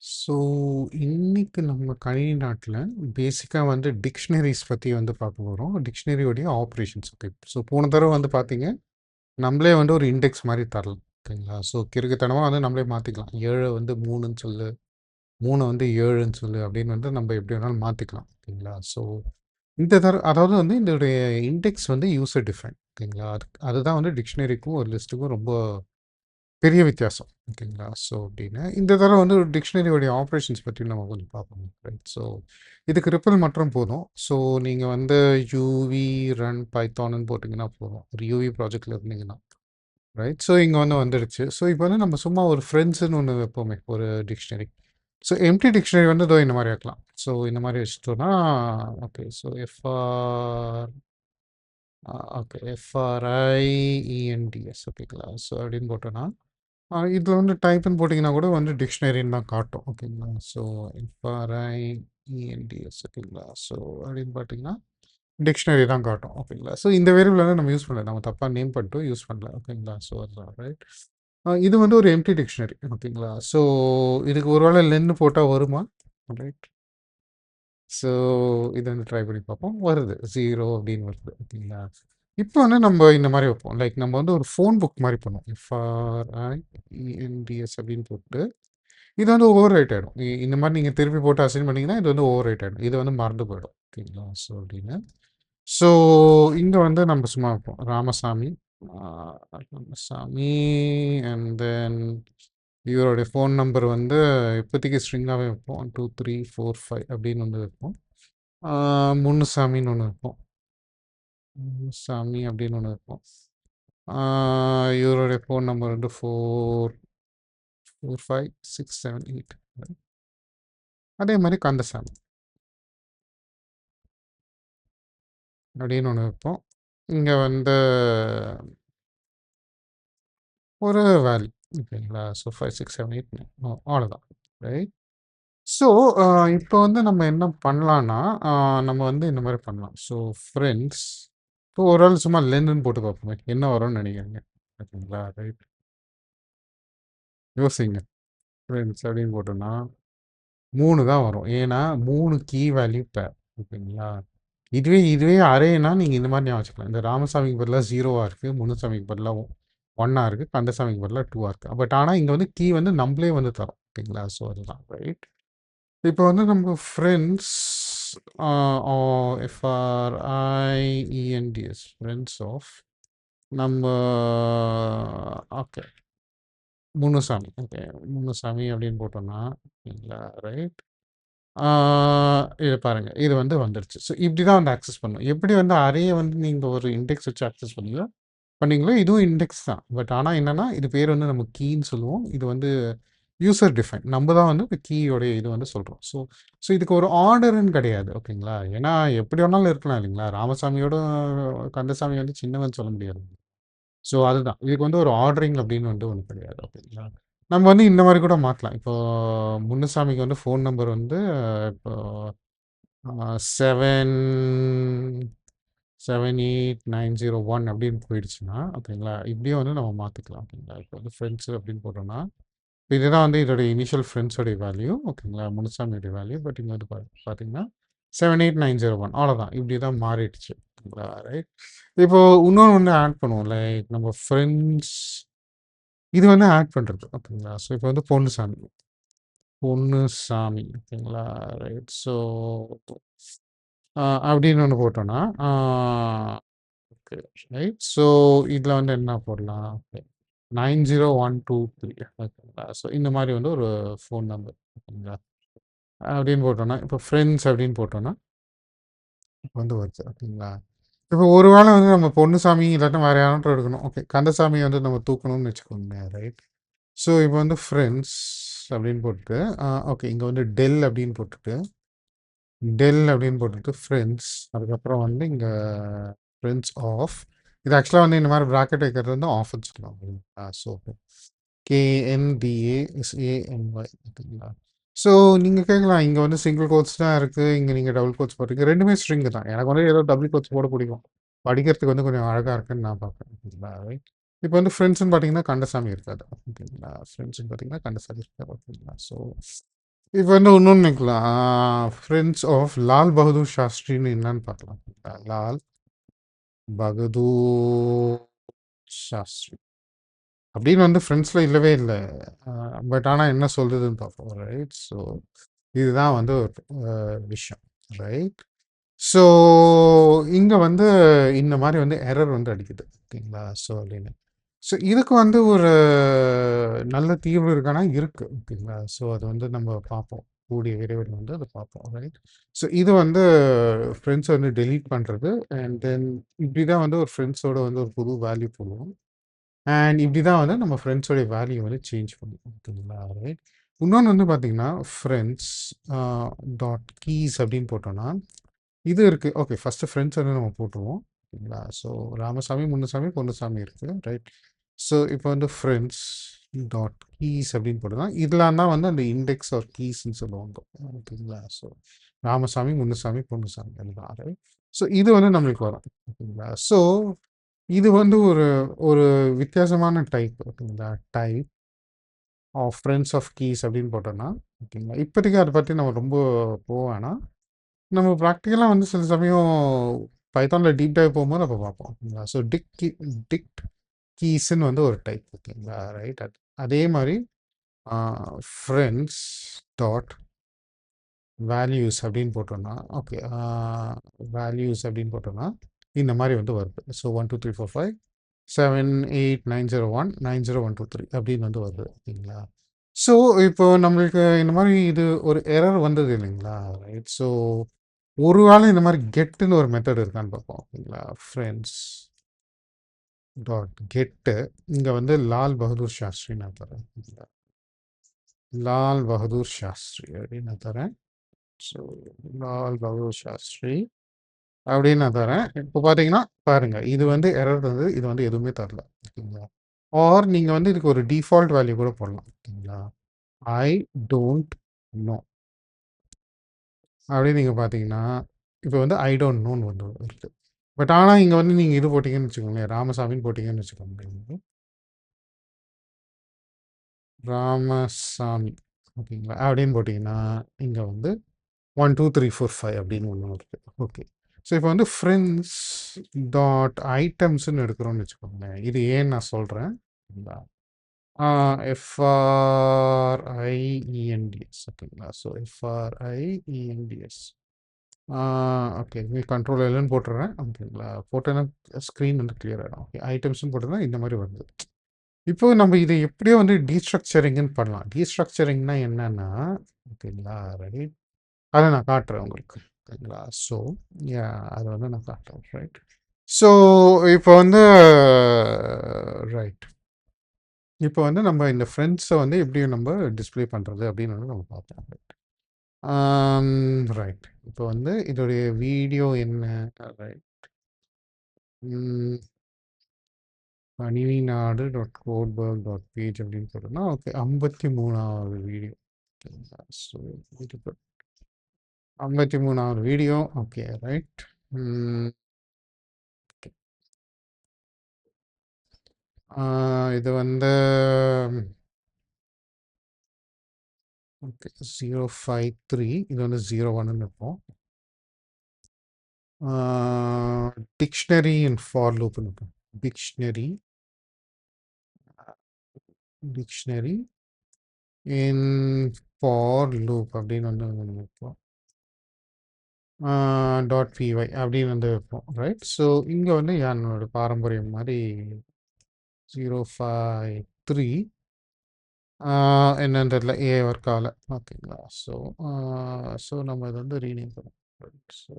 So, இன்னைக்கு நம்ம கணினி நாட்ல பேசிக்கா வந்து டிக்ஷனரிஸ் பத்தி வந்து பார்க்க போறோம். டிக்ஷனரியோடைய ஆப்பரேஷன்ஸ். ஓகே. ஸோ, போன தடவ வந்து பார்த்தீங்க, நம்மளே வந்து ஒரு இண்டெக்ஸ் மாரி தரலாம். ஓகேங்களா? ஸோ, கிறுக்குத்தனமா வந்து நம்மளே மாத்திக்கலாம். 7 வந்து 3ன்னு சொல்லு, 3 வந்து 7ன்னு சொல்லு அப்படின்னு வந்து நம்ம எப்படி வேணாலும் மாத்திக்கலாம். ஓகேங்களா? ஸோ, இந்த அதாவது வந்து இதோடைய இண்டெக்ஸ் வந்து யூசர் டிஃபைன். ஓகேங்களா? அதுதான் வந்து டிக்ஷனரிக்கும் ஒரு லிஸ்ட்டுக்கும் ரொம்ப பெரிய வித்தியாசம். ஓகேங்களா? ஸோ அப்படின்னு இந்த தடவ வந்து ஒரு டிக்ஷனரியோடைய ஆப்பரேஷன்ஸ் பத்தி நம்ம கொஞ்சம் பார்ப்போம். ரைட். ஸோ இதுக்கு ரிப்பல் மற்றும் போதும். ஸோ நீங்க வந்து யூவி ரன் பைத்தான்னு போட்டிங்கன்னா போதும். ஒரு யூவி ப்ராஜெக்ட்ல இருந்தீங்கன்னா. ரைட். ஸோ இங்க வந்து வந்துடுச்சு. ஸோ இப்போ வந்து நம்ம சும்மா ஒரு ஃப்ரெண்ட்ஸ்ன்னு ஒண்ணு வைப்போமே ஒரு டிக்ஷனரி. ஸோ எம்ப்டி டிக்ஷனரி வந்து இதோ இந்த மாரி வைக்கலாம். ஸோ இந்த மாரி வச்சுட்டோம்னா ஓகே. So okay. எஃப்ஆர்ஐஇஎன்டிஎஸ் ஓகேங்களா? ஸோ அப்படின்னு போட்டோம்னா இதில் வந்து டைப்னு போட்டிங்கன்னா கூட வந்து டிக்ஷனரின்னு தான் காட்டும். ஓகேங்களா? ஸோ எஃப்ஆர்ஐஇஎன்டிஎஸ் ஓகேங்களா? ஸோ அப்படின்னு பார்த்தீங்கன்னா டிக்ஷனரி தான் காட்டும். ஓகேங்களா? ஸோ இந்த வேரியபிள் வந்து நம்ம யூஸ் பண்ணல. நம்ம தப்பாக நேம் பண்ணிட்டோம் யூஸ் பண்ணல. ஓகேங்களா? ஸோ அதுதான் ரைட். இது வந்து ஒரு எம்டி டிக்ஷனரி. ஓகேங்களா? ஸோ இதுக்கு ஒரு வேளை லென்னு போட்டால் வருமா? ரைட். ஸோ இதை வந்து ட்ரை பண்ணி பார்ப்போம். வருது 0 அப்படின்னு வருது. ஓகேங்களா? இப்போ வந்து நம்ம இந்த மாதிரி வைப்போம். லைக் நம்ம வந்து ஒரு ஃபோன் புக் மாதிரி பண்ணுவோம். எஃப்ஆர்ஐஇஎன்டிஎஸ் அப்படின்னு போட்டு இது வந்து ஓவர் ரைட் ஆகிடும். இந்த மாதிரி நீங்கள் திருப்பி போட்டு அசைன் பண்ணிங்கன்னா இது வந்து ஓவர் ரைட் ஆகிடும். இது வந்து மறந்து போயிடும். ஓகேங்களா? ஸோ அப்படின்னு ஸோ இங்கே வந்து நம்ம சும்மா வைப்போம் ராமசாமி. ராமசாமி அண்ட் தென் இவருடைய ஃபோன் நம்பர் வந்து இப்போதைக்கு ஸ்ட்ரிங்காகவே வைப்போம் 1 2 3 4 5 அப்படின்னு வந்து வைப்போம். முன்னுசாமின்னு ஒன்று வைப்போம். முன்னுசாமி அப்படின்னு ஒன்று வைப்போம். இவருடைய ஃபோன் நம்பர் வந்து 4 4 5 6 7 8. அதே மாதிரி கந்தசாமி அப்படின்னு ஒன்று வைப்போம். இங்கே வந்து ஒரு வேல்யூ. ஓகேங்களா? ஸோ 5 6 7 8 9 அவ்வளோதான். ரைட். ஸோ இப்போ வந்து நம்ம என்ன பண்ணலான்னா நம்ம வந்து இந்த மாதிரி பண்ணலாம். ஸோ ஃப்ரெண்ட்ஸ் இப்போ ஒரு ஆள் சும்மா லென்னு போட்டு பார்ப்போமே என்ன வரும்னு நினைக்கிறீங்க? ஓகேங்களா? ரைட். யோசிங்க. ஃப்ரெண்ட்ஸ் அப்படின்னு போட்டோம்னா 3 தான் வரும். ஏன்னா 3 கீ வேல்யூ பேர். ஓகேங்களா? இதுவே அரேனா நீங்கள் இந்த மாதிரி ஞாபகம் வச்சுக்கலாம். இந்த ராமசாமிக்கு பதிலாக 0வா இருக்குது, முனுசாமிக்கு பதிலாக 1ஆ இருக்குது, கந்தசாமிக்கு பதிலாக 2ஆ இருக்குது. பட் ஆனால் இங்கே வந்து கீ வந்து நம்மளே வந்து தரோம். ஓகேங்களா? ஸோ அதுதான் ரைட். இப்போ வந்து நம்ம ஃப்ரெண்ட்ஸ் எஃப்ஆர்ஐஇஎன்டிஎஸ் ஃப்ரெண்ட்ஸ் ஆஃப் நம்ம ஓகே முனுசாமி. ஓகே முனுசாமி அப்படின்னு போட்டோம்னா ஓகேங்களா? ரைட். இது பாருங்க. இது வந்து வந்துருச்சு. ஸோ இப்படி தான் வந்து ஆக்சஸ் பண்ணணும். எப்படி வந்து அரேய வந்து நீங்க ஒரு இண்டெக்ஸ் வச்சு ஆக்சஸ் பண்ணீங்களோ, இதுவும் இண்டெக்ஸ் தான். பட் ஆனா என்னன்னா, இது பேர் வந்து நம்ம கீன்னு சொல்லுவோம். இது வந்து யூசர் டிஃபைன். நம்ம தான் வந்து இந்த கீயோடைய இது வந்து சொல்றோம். ஸோ ஸோ இதுக்கு ஒரு ஆர்டர்ன்னு கிடையாது. ஓகேங்களா? ஏன்னா எப்படி வேணாலும் இருக்கலாம் இல்லைங்களா? ராமசாமியோட கந்தசாமி வந்து சின்னவன்னு சொல்ல முடியாது. ஸோ அதுதான். இதுக்கு வந்து ஒரு ஆர்டரிங் அப்படின்னு வந்து ஒண்ணு கிடையாது. ஓகேங்களா? நம்ம வந்து இந்த மாரி கூட மாத்தலாம். இப்போ முனுசாமிக்கு வந்து ஃபோன் நம்பர் வந்து இப்போ 7 78901 அப்படின்னு போயிடுச்சுன்னா, ஓகேங்களா? இப்படியே வந்து நம்ம மாத்திக்கலாம். ஓகேங்களா? இப்போ வந்து ஃப்ரெண்ட்ஸ் அப்படின்னு போட்டோம்னா, இப்ப இதுதான் வந்து இதோட இனிஷியல் ஃப்ரெண்ட்ஸோடைய வேல்யூ. ஓகேங்களா? முனுசாமியோடைய வேல்யூ. பட் இங்க வந்து பார்த்தீங்கன்னா 78901 அவ்வளோதான். இப்படி தான் மாறிடுச்சு. ஓகேங்களா? ரைட். இப்போ இன்னொன்னு வந்து ஆட் பண்ணுவோம். லைக் நம்ம ஃப்ரெண்ட்ஸ் இது வந்து ஆட் பண்றது. ஓகேங்களா? ஸோ இப்போ வந்து பொன்னுசாமி. பொன்னுசாமி. ஓகேங்களா? ரைட். ஸோ அப்படின்னு ஒண்ணு போட்டோம்னா, ஓகே. ரைட். ஸோ இதில வந்து என்ன போடலாம்? ஓகே. 90123 ஓகேங்களா? ஸோ இந்த மாரி வந்து ஒரு ஃபோன் நம்பர். ஓகேங்களா? அப்படின்னு போட்டோம்னா, இப்போ ஃப்ரெண்ட்ஸ் அப்படின்னு போட்டோம்னா, இப்போ வந்து வருது. ஓகேங்களா? இப்போ ஒரு வேளை வந்து நம்ம பொன்னுசாமி இல்லாட்டா வேற யாராட்டும் எடுக்கணும். ஓகே. கந்தசாமி வந்து நம்ம தூக்கணும்னு வச்சுக்கோங்களேன். ரைட். ஸோ இப்போ வந்து ஃப்ரெண்ட்ஸ் அப்படின்னு போட்டுட்டு, ஓகே. இங்க வந்து டெல் அப்படின்னு போட்டுட்டு, அப்படின்னு போட்டுட்டு ஃப்ரெண்ட்ஸ் அதுக்கப்புறம் வந்து இங்க ஃப்ரெண்ட்ஸ் ஆஃப் இது ஆக்சுவலாக வந்து இந்த மாதிரி ப்ராக்கெட் வைக்கிறது வந்து ஆஃப்னு சொல்லலாம். ஸோ KNDASANY ஓகேங்களா? ஸோ நீங்கள் கேட்கலாம் இங்கே வந்து சிங்கிள் கோட்ஸ் தான் இருக்குது, இங்கே நீங்கள் டபுள் கோட்ஸ் போடுறீங்க. ரெண்டுமே ஸ்ட்ரிங் தான். எனக்கு வந்து ஏதோ டபுள் கோட்ஸ் போட பிடிக்கும். படிக்கிறதுக்கு வந்து கொஞ்சம் அழகாக இருக்குன்னு நான் பார்ப்பேன். ஓகேங்களா? ரைட். இப்போ வந்து ஃப்ரெண்ட்ஸ்னு பார்த்தீங்கன்னா கந்தசாமி இருக்காது. ஓகேங்களா? ஃப்ரெண்ட்ஸ்னு பார்த்தீங்கன்னா கந்தசாமி இருக்காது. ஓகேங்களா? ஸோ இப்போ வந்து இன்னொன்று நினைக்கலாம், ஃப்ரெண்ட்ஸ் ஆஃப் லால் பகதூர் சாஸ்திரின்னு என்னன்னு பார்க்கலாம். லால் பகதூர் சாஸ்திரி அப்படின்னு வந்து ஃப்ரெண்ட்ஸில் இல்லவே இல்லை. பட் ஆனால் என்ன சொல்றதுன்னு பார்ப்போம், ரைட்? ஸோ இதுதான் வந்து ஒரு விஷயம், ரைட்? ஸோ இங்கே வந்து இந்த மாதிரி வந்து எரர் வந்து அடிக்குது, ஓகேங்களா? ஸோ அப்படின்னு ஸோ இதுக்கு வந்து ஒரு நல்ல தீர்வு இருக்கானா இருக்கு, ஓகேங்களா? ஸோ அது வந்து நம்ம பார்ப்போம், கூடிய விரைவில் வந்து அதை பார்ப்போம், ரைட்? ஸோ இது வந்து ஃப்ரெண்ட்ஸை வந்து டெலீட் பண்ணுறது, அண்ட் தென் இப்படி தான் வந்து ஒரு ஃப்ரெண்ட்ஸோட வந்து ஒரு புது வேல்யூ போடுவோம், அண்ட் இப்படி தான் வந்து நம்ம ஃப்ரெண்ட்ஸோடைய வேல்யூ வந்து சேஞ்ச் பண்ணுவோம், ஓகேங்களா? ரைட். இன்னொன்று வந்து பார்த்தீங்கன்னா ஃப்ரெண்ட்ஸ் டாட் கீஸ் அப்படின்னு போட்டோம்னா இது இருக்குது. ஓகே, ஃபஸ்ட்டு ஃப்ரெண்ட்ஸ் வந்து நம்ம போட்டுருவோம், ஓகேங்களா? ஸோ ராமசாமி, முன்னுசாமி, பொன்னுசாமி இருக்குது, ரைட்? ஸோ இப்போ வந்து ஃப்ரெண்ட்ஸ் டாட் கீஸ் அப்படின்னு போட்டோம்னா இதெல்லாம் தான் வந்து அந்த இண்டெக்ஸ் ஆர் கீஸ்ன்னு சொல்லுவாங்க, ஓகேங்களா? ஸோ ராமசாமி, முன்னுசாமி, பொன்னுசாமி அதுதான், ரைட்? ஸோ இது வந்து நம்மளுக்கு வரும், ஓகேங்களா? ஸோ இது வந்து ஒரு ஒரு வித்தியாசமான டைப், ஓகேங்களா? Type of friends of keys அப்படின்னு போட்டோம்னா, ஓகேங்களா? இப்போதைக்கு அதை பற்றி நம்ம ரொம்ப போவேன்னா நம்ம ப்ராக்டிக்கலாக வந்து சில சமயம் பைத்தானில் டீப் டைவ் போகும்போது அப்போ பார்ப்போம், ஓகேங்களா? ஸோ டிக்ட் கீஸ்ன்னு வந்து ஒரு டைப், ஓகேங்களா? ரைட். அதே மாதிரி ஃப்ரெண்ட்ஸ் டாட் வேல்யூஸ் அப்படின்னு போட்டோம்னா, ஓகே, வேல்யூஸ் அப்படின்னு போட்டோம்னா இந்த மாதிரி வந்து வருது. ஸோ 1 2 3 4 5 7 8 9 0 1 9 0 1 2 3 அப்படின்னு வந்து வருது, ஓகேங்களா? ஸோ இப்போ நம்மளுக்கு இந்த மாதிரி இது ஒரு எரர் வந்தது இல்லைங்களா, ரைட்? ஸோ ஒரு வேளை இந்த மாதிரி கெட்டுன்னு ஒரு மெத்தட் இருக்கான்னு பார்ப்போம், ஓகேங்களா? ஃப்ரெண்ட்ஸ் டாட் கெட்டு இங்கே வந்து லால் பகதூர் சாஸ்திரி நான் தரேன், ஓகேங்களா? லால் பகதூர் சாஸ்திரி அப்படின்னு நான் தரேன். ஸோ லால் பகதூர் சாஸ்திரி அப்படின்னு நான் தரேன். இப்போ பார்த்தீங்கன்னா பாருங்க, இது வந்து எரர் வந்து இது வந்து எதுவுமே தரல, ஓகேங்களா? ஆர் நீங்கள் வந்து இதுக்கு ஒரு டிஃபால்ட் வேல்யூ கூட போடலாம், ஓகேங்களா? ஐ டோன்ட் நோ அப்படின்னு நீங்கள் பார்த்தீங்கன்னா இப்போ வந்து ஐ டோன்ட் நோன்னு வந்து வருது. பட் ஆனால் இங்கே வந்து நீங்கள் இது போட்டிங்கன்னு வச்சுக்கோங்களேன், ராமசாமின்னு போட்டிங்கன்னு வச்சுக்கோங்க, ராமசாமி, ஓகேங்களா? அப்படின்னு போட்டிங்கன்னா இங்கே வந்து 1 2 3 4 5 அப்படின்னு ஒன்று வருது, ஓகே. ஸோ இப்போ வந்து ஃப்ரெண்ட்ஸ் டாட் ஐட்டம்ஸ்ன்னு எடுக்கிறோம்னு வச்சுக்கோங்களேன், இது ஏன்னு நான் சொல்கிறேன், ஓகேங்களா? எஃப்ஆர்ஐஇஎன்டிஎஸ், ஓகேங்களா? ஸோ எஃப்ஆர்ஐஇஎன்டிஎஸ், ஓகே, நீ கண்ட்ரோல் இல்லைன்னு போட்டுறேன், ஓகேங்களா? போட்டேன்னா ஸ்க்ரீன் வந்து கிளியர் ஆகிடும், ஓகே. ஐட்டம்ஸ்னு போட்டோன்னா இந்த மாதிரி வருது. இப்போ நம்ம இதை எப்படியோ வந்து டீஸ்ட்ரக்சரிங்னு பண்ணலாம். டீஸ்ட்ரக்சரிங்னா என்னன்னா, ஓகேங்களா? ரைட். அதை நான் காட்டுறேன் உங்களுக்கு, ஓகேங்களா? ஸோ அதை வந்து நான் காட்டுறேன், ரைட்? ஸோ இப்போ வந்து ரைட், இப்போ வந்து நம்ம இந்த ஃப்ரெண்ட்ஸை வந்து எப்படி நம்ம டிஸ்ப்ளே பண்ணுறது அப்படின்னு வந்து நம்ம பார்ப்போம், ரைட்? ரைட். இப்போ வந்து இதோடைய வீடியோ என்ன, ரைட்? கணினிநாடு டாட் கோட்பர்க் டாட் பேஜ் அப்படின்னு போட்டோம்னா ஓகே, 53வது வீடியோ, ஓகேங்களா? ஸோ இது 53வது வீடியோ, ஓகே, ரைட். இது வந்து ஓகே 053, இது வந்து 01ன்னு இருக்கும். டிக்ஷனரி இன் ஃபார் லூப்னு இருக்கும். Dictionary dictionary in for loop அப்படின்னு வந்து ஒண்ணு வைப்போம். டாட் பிஒய் அப்படின்னு வந்து வைப்போம், ரைட்? ஸோ இங்கே வந்து என்னோட பாரம்பரியம் மாதிரி 053 என்னன்னு தெரியல, ஒர்க் ஆகல, ஓகேங்களா? ஸோ ஸோ நம்ம இதை வந்து ரீநேம் பண்ணோம், ரைட்? ஸோ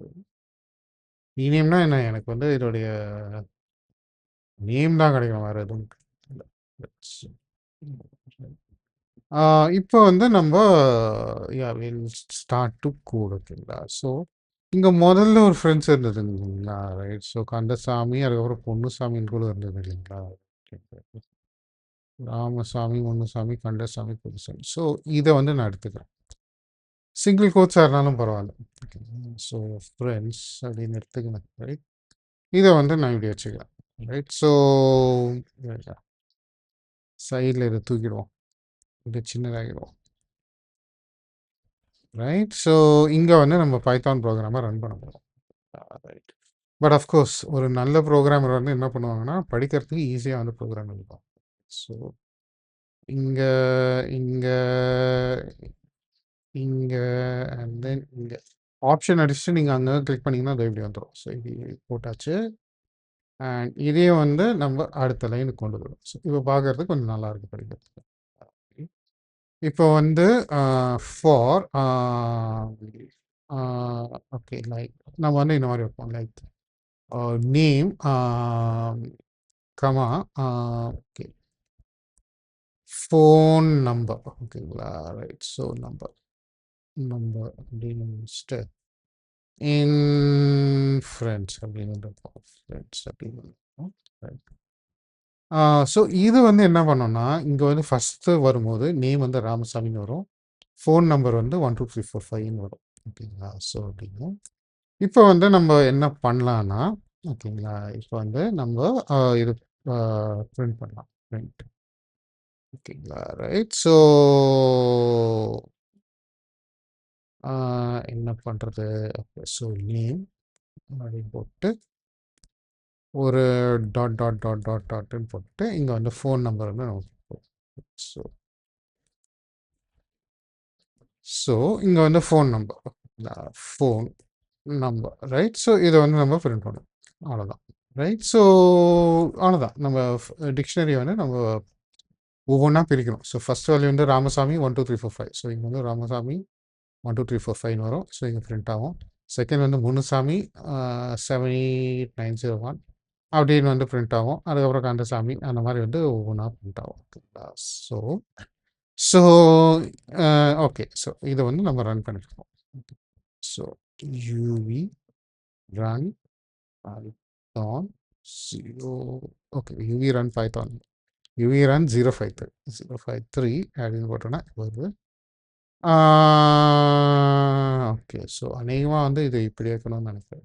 ரீநேம்னா என்ன, எனக்கு வந்து இதோடைய நேம் தான் கிடைக்கும், வேறு எதுவும் இல்லை. இப்போ வந்து நம்ம ஸ்டார்ட் டு கோட், ஓகேங்களா? ஸோ இங்கே முதல்ல ஒரு ஃப்ரெண்ட்ஸ் இருந்தது இல்லைங்களா, ரைட்? ஸோ கந்தசாமி, அதுக்கப்புறம் பொன்னுசாமின்னு கூட இருந்தது இல்லைங்களா? ராமசாமி, முன்னுசாமி, கந்தசாமி, பொன்னுசாமி. ஸோ இதை வந்து நான் எடுத்துக்கிறேன், சிங்கிள் கோட்ஸாக இருந்தாலும் பரவாயில்ல, ஓகேங்களா? ஸோ ஃப்ரெண்ட்ஸ் அப்படின்னு எடுத்துக்கிறேன், ரைட்? இதை வந்து நான் இப்படி வச்சுக்கிறேன், ரைட்? ஸோ சைடில் இதை தூக்கிடுவோம், இதை சின்னதாகிடுவோம். ரைட். ஸோ இங்க வந்து நம்ம பைத்தான் ப்ரோகிராம ரன் பண்ண போறோம். ரைட். பட் ஆஃப்கோர்ஸ் ஒரு நல்ல ப்ரோகிராமர் வந்து என்ன பண்ணுவாங்கன்னா, படிக்கிறதுக்கு ஈஸியா வந்து ப்ரோகிராம் எழுதுவாங்க. ஸோ இங்க, இங்க, இங்க அண்ட் தென் இங்க. ஆப்ஷன் அடிச்சுட்டு நீங்க அங்க கிளிக் பண்ணீங்கன்னா, அது இப்படி வந்துரும். ஸோ இது போட்டாச்சு. அண்ட் இதே வந்து நம்ம அடுத்த லைனுக்கு கொண்டு போயிடும். ஸோ இப்போ பார்க்கறதுக்கு கொஞ்சம் நல்லா இருக்கு படிக்கிறதுக்கு. இப்போ வந்து ஃபார் ஓகே லைக் நம்ம வந்து இந்த மாதிரி வைப்போம் like name comma okay phone number ஓகேங்களா ரைட். ஸோ நம்பர் நம்பர் அப்படின்னு வச்சுட்டு இன் ஃப்ரெண்ட்ஸ் அப்படின்னு ஃப்ரெண்ட்ஸ் அப்படின்னு ரைட். ஸோ இது வந்து என்ன பண்ணோம்னா, இங்க வந்து ஃபர்ஸ்ட்டு வரும்போது நேம் வந்து ராமசாமின்னு வரும். ஃபோன் நம்பர் வந்து 1, 2, 3, 4, 5ன்னு வரும். ஓகேங்களா? ஸோ அப்படின்னு. இப்போ வந்து நம்ம என்ன பண்ணலான்னா, ஓகேங்களா? இப்போ வந்து நம்ம இது அ பிரிண்ட் பண்ணலாம். பிரிண்ட். ஓகேங்களா? ரைட். ஸோ என்ன பண்றது? ஓகே. ஸோ நேம் அப்படின்னு போட்டு ஒரு டாட்ன்னு போட்டு இங்க வந்து ஃபோன் நம்பர் வந்து நம்ம ஸோ ஸோ இங்க வந்து phone number phone number right. So இதை வந்து நம்ம பிரிண்ட் பண்ணணும். அவ்வளோதான். ரைட். ஸோ அவ்வளோதான். நம்ம டிக்ஷனரி வந்து நம்ம ஒவ்வொன்றா பிரிக்கணும். ஸோ ஃபர்ஸ்ட் வேல்யூ வந்து ராமசாமி 1, 2, 3, 4, 5. ஸோ இங்கே வந்து ராமசாமி 1, 2, 3, 4, 5 வரும். ஸோ இங்கே பிரிண்ட் ஆகும். செகண்ட் வந்து முனுசாமி 78901 அப்படின்னு வந்து பிரிண்ட் ஆகும். அதுக்கப்புறம் கந்தசாமி அந்த மாதிரி வந்து ஒவ்வொன்றா பிரிண்ட் ஆகும். ஓகேங்களா? So so okay. ஸோ இதை வந்து நம்ம ரன் பண்ணிருக்கோம். So UV run Python 0 okay UV run Python UV run 053 அப்படின்னு போட்டோன்னா வருது. ஓகே. ஸோ அநேகமாக வந்து இது இப்படி இருக்கணும்னு நினைக்கிறேன்.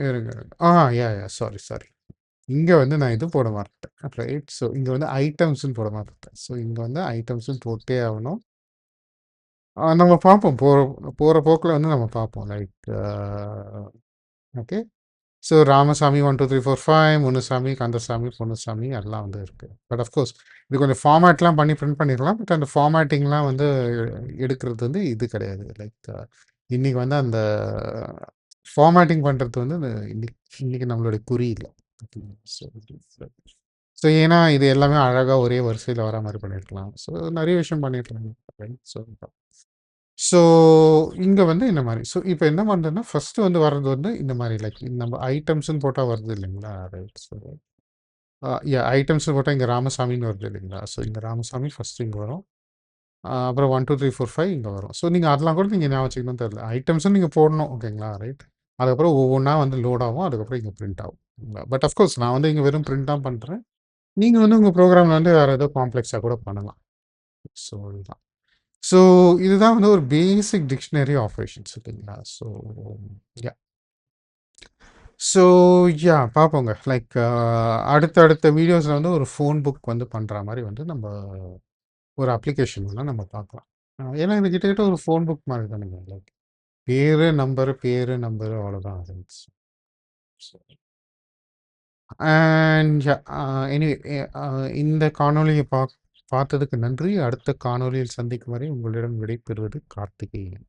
இருங்க இருங்க. யா யா சாரி சாரி. இங்கே வந்து நான் இது போட மாட்டேன். ரைட். ஸோ இங்கே வந்து ஐட்டம்ஸ்ன்னு போட மாட்டேன். ஸோ இங்கே வந்து ஐட்டம்ஸ்ன்னு போட்டே ஆகணும். நம்ம பார்ப்போம். போகிற போக்கில் வந்து நம்ம பார்ப்போம். Like okay. So Ramasamy 1, 2, 3, 4, 5 Munusamy Kandasamy Ponnusamy எல்லாம் வந்து இருக்குது. பட் அஃப்கோர்ஸ் இது கொஞ்சம் ஃபார்மேட்லாம் பண்ணி பிரிண்ட் பண்ணிடலாம். பட் அந்த ஃபார்மேட்டிங்லாம் வந்து எடுக்கிறது வந்து இது கிடையாது. லைக் இன்னைக்கு வந்து அந்த ஃபார்மேட்டிங் பண்ணுறது வந்து இன்னைக்கு நம்மளுடைய குறி இல்லை. ஸோ ஏன்னா இது எல்லாமே அழகாக ஒரே வரிசையில் வர மாதிரி பண்ணியிருக்கலாம். ஸோ நிறைய விஷயம் பண்ணியிருக்கலாம். ஸோ ஸோ இங்கே வந்து இந்த மாதிரி. ஸோ இப்போ என்ன பண்ணுறதுன்னா ஃபஸ்ட்டு வந்து வர்றது வந்து இந்த மாதிரி லைக் நம்ம ஐட்டம்ஸ்ன்னு போட்டால் வருது இல்லைங்களா ரைட். ஸோ ஐட்டம்ஸ்னு போட்டால் இங்கே ராமசாமின்னு வருது இல்லைங்களா. ஸோ இங்கே ராமசாமி ஃபஸ்ட்டு இங்கே வரும். அப்புறம் 1, 2, 3, 4, 5 இங்கே வரும். ஸோ நீங்கள் அதெல்லாம் கூட நீங்கள் ஞாபகம் வச்சுக்கணும்னு தெரியல. ஐட்டம்ஸும் நீங்கள் போடணும் ஓகேங்களா ரைட். அதுக்கப்புறம் ஒவ்வொன்றா வந்து லோட் ஆகும். அதுக்கப்புறம் இங்கே பிரிண்ட் ஆகும். பட் அஃப்கோர்ஸ் நான் வந்து இங்கே வெறும் பிரிண்ட் தான் பண்ணுறேன். நீங்கள் வந்து உங்கள் ப்ரோக்ராமில் வந்து வேறு ஏதோ காம்ப்ளெக்ஸாக கூட பண்ணலாம். ஸோ இதுதான். ஸோ இதுதான் வந்து ஒரு பேசிக் டிக்ஷனரி ஆப்ரேஷன்ஸ் இல்லைங்களா. ஸோ யா ஸோ யா பார்ப்போங்க. லைக் அடுத்தடுத்த வீடியோஸில் வந்து ஒரு ஃபோன் புக் வந்து பண்ணுற மாதிரி வந்து நம்ம ஒரு அப்ளிகேஷன்லாம் நம்ம பார்க்கலாம். ஏன்னா இது கிட்டத்தட்ட ஒரு ஃபோன் புக் மாதிரி தானுங்க. லைக் பேரு நம்பரு அவ்வளோதான். அண்ட் எனிவே இந்த காணொளியை பார்த்ததுக்கு நன்றி. அடுத்த காணொளியில் சந்திக்கும் வரை உங்களிடம் விடைபெறுவது கார்த்திகேயன்.